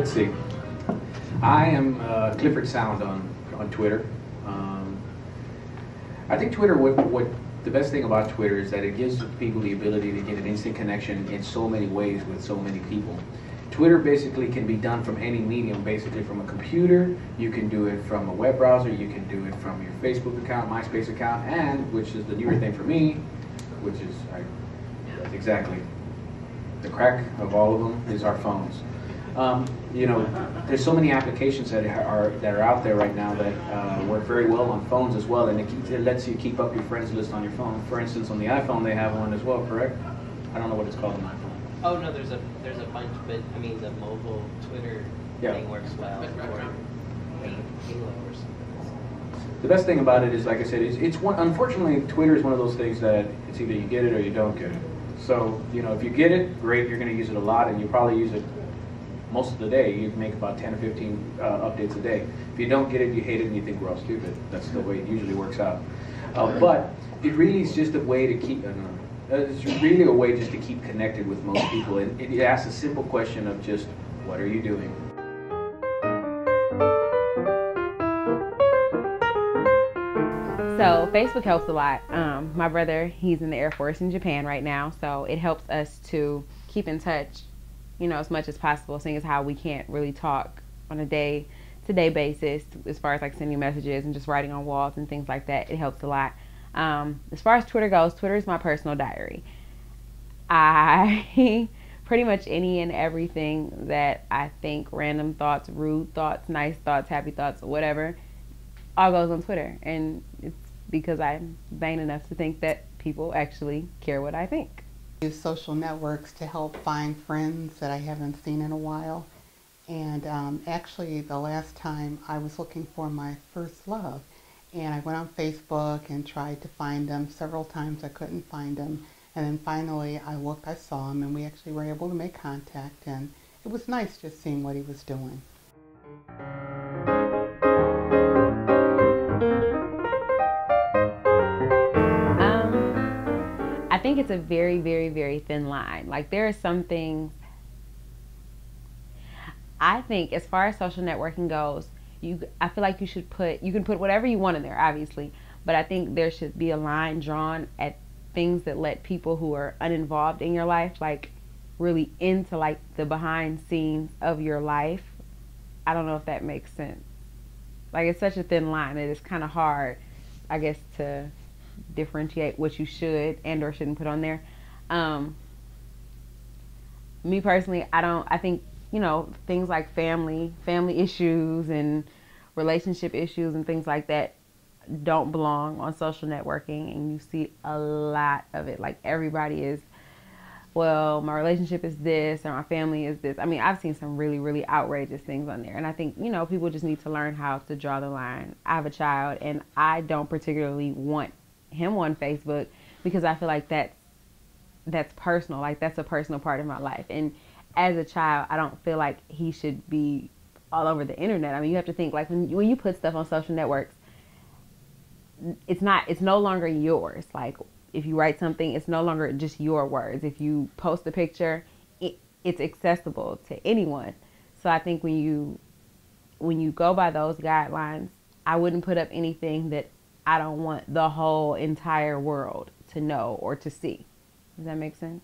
let's see. I am Clifford Sound on Twitter. I think Twitter, what the best thing about Twitter is that it gives people the ability to get an instant connection in so many ways with so many people. Twitter basically can be done from any medium, basically from a computer. You can do it from a web browser. You can do it from your Facebook account, MySpace account, and, which is the newer thing for me, which is that's exactly the crack of all of them, is our phones. You know, there's so many applications that are out there right now that work very well on phones as well, and it lets you keep up your friends list on your phone. For instance, on the iPhone they have one as well, correct? I don't know what it's called on iPhone. Oh no, there's a bunch, but I mean the mobile Twitter thing works well for Halo or something. The best thing about it is, like I said, it's one. Unfortunately, Twitter is one of those things that it's either you get it or you don't get it. So you know, if you get it, great, you're going to use it a lot, and you probably use it most of the day. You make about 10 or 15 updates a day. If you don't get it, you hate it, and you think we're all stupid. That's the way it usually works out. But it really is just a way to keep. It's really a way just to keep connected with most people. And it asks a simple question of just, what are you doing? So Facebook helps a lot. My brother, he's in the Air Force in Japan right now, so it helps us to keep in touch, you know, as much as possible, seeing as how we can't really talk on a day-to-day basis as far as like sending messages and just writing on walls and things like that. It helps a lot. As far as Twitter goes, Twitter is my personal diary. I pretty much any and everything that I think, random thoughts, rude thoughts, nice thoughts, happy thoughts, whatever, all goes on Twitter. And it's because I'm vain enough to think that people actually care what I think. I use social networks to help find friends that I haven't seen in a while. And actually the last time I was looking for my first love, and I went on Facebook and tried to find him. Several times I couldn't find him. And then finally I looked, I saw him, and we actually were able to make contact. And it was nice just seeing what he was doing. I think it's a very, very, very thin line. Like there are some things, I think as far as social networking goes, I feel like you can put whatever you want in there, obviously, but I think there should be a line drawn at things that let people who are uninvolved in your life, like really into like the behind scenes of your life. I don't know if that makes sense. Like it's such a thin line that it's kind of hard, I guess, to differentiate what you should and or shouldn't put on there. Me personally, I think, you know, things like family issues and relationship issues and things like that don't belong on social networking, and you see a lot of it. Like everybody is, well, my relationship is this or my family is this. I mean, I've seen some really, really outrageous things on there, and I think, you know, people just need to learn how to draw the line. I have a child, and I don't particularly want him on Facebook because I feel like that's personal. Like that's a personal part of my life, and as a child, I don't feel like he should be all over the internet. I mean, you have to think, like when you put stuff on social networks, it's no longer yours. Like if you write something, it's no longer just your words. If you post a picture, it's accessible to anyone. So I think when you go by those guidelines, I wouldn't put up anything that I don't want the whole entire world to know or to see. Does that make sense?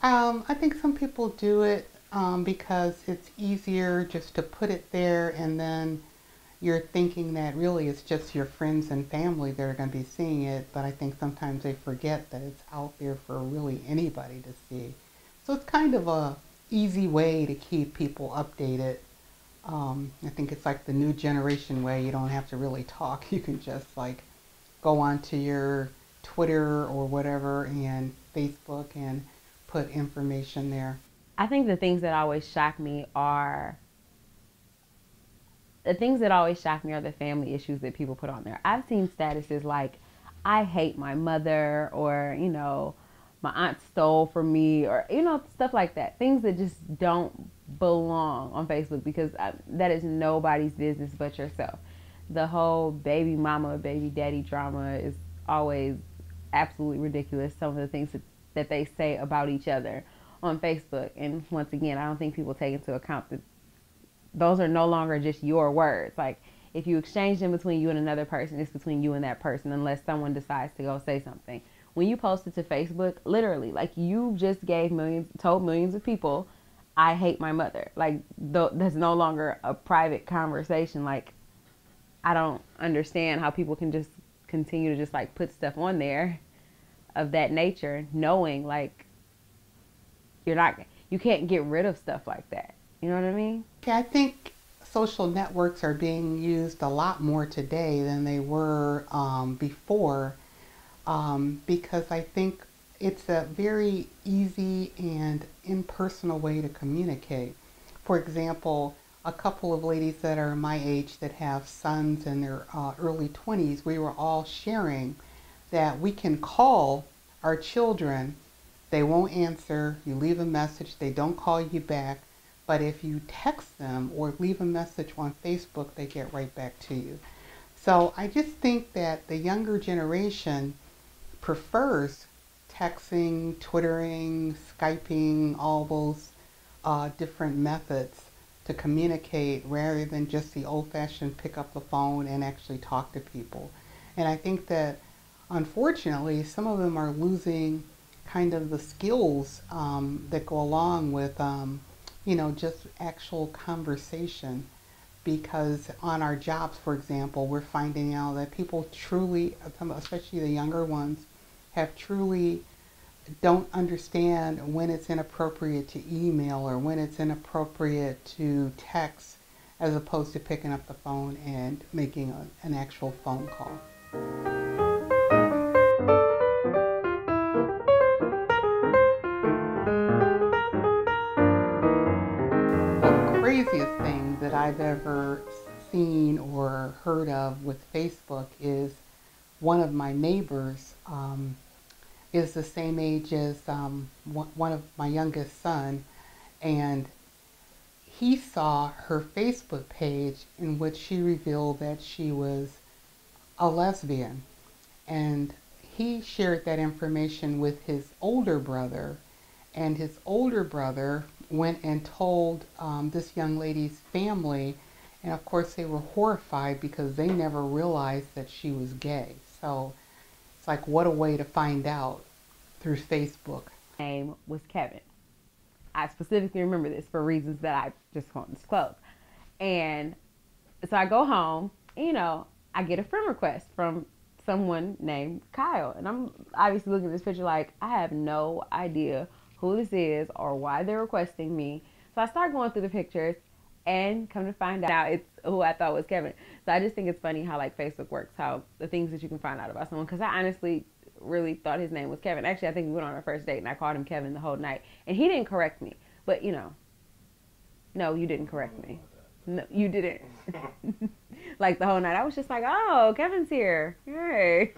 I think some people do it because it's easier just to put it there, and then you're thinking that really it's just your friends and family that are going to be seeing it, but I think sometimes they forget that it's out there for really anybody to see. So it's kind of a easy way to keep people updated. I think it's like the new generation way. You don't have to really talk. You can just like go onto your Twitter or whatever and Facebook and put information there. I think the things that always shock me are the family issues that people put on there. I've seen statuses like, I hate my mother, or, you know, my aunt stole from me, or, you know, stuff like that. Things that just don't belong on Facebook, because that is nobody's business but yourself. The whole baby mama, baby daddy drama is always absolutely ridiculous. Some of the things that they say about each other on Facebook. And once again, I don't think people take into account that those are no longer just your words. Like, if you exchange them between you and another person, it's between you and that person, unless someone decides to go say something. When you post it to Facebook, literally, like, you just told millions of people, I hate my mother. Like, that's no longer a private conversation. Like, I don't understand how people can just continue to just like put stuff on there of that nature, knowing like you can't get rid of stuff like that. You know what I mean? Yeah, I think social networks are being used a lot more today than they were before, because I think it's a very easy and impersonal way to communicate. For example, a couple of ladies that are my age that have sons in their early 20s, we were all sharing that we can call our children, they won't answer, you leave a message, they don't call you back, but if you text them or leave a message on Facebook, they get right back to you. So I just think that the younger generation prefers texting, Twittering, Skyping, all those different methods to communicate rather than just the old-fashioned pick up the phone and actually talk to people. And I think that unfortunately some of them are losing kind of the skills that go along with you know, just actual conversation, because on our jobs, for example, we're finding out that people truly, especially the younger ones, have truly don't understand when it's inappropriate to email or when it's inappropriate to text, as opposed to picking up the phone and making an actual phone call. The craziest thing that I've ever seen or heard of with Facebook is one of my neighbors is the same age as one of my youngest son, and he saw her Facebook page in which she revealed that she was a lesbian, and he shared that information with his older brother, and his older brother went and told this young lady's family, and of course they were horrified because they never realized that she was gay. So it's like, what a way to find out through Facebook. Name was Kevin. I specifically remember this for reasons that I just won't disclose. And so I go home, and, you know, I get a friend request from someone named Kyle. And I'm obviously looking at this picture like, I have no idea who this is or why they're requesting me. So I start going through the pictures, and come to find out now it's who I thought was Kevin. So I just think it's funny how like Facebook works, how the things that you can find out about someone. Because I honestly really thought his name was Kevin. Actually, I think we went on our first date and I called him Kevin the whole night. And he didn't correct me. But, you know, no, you didn't correct me. No, you didn't. Like the whole night. I was just like, oh, Kevin's here. Hey.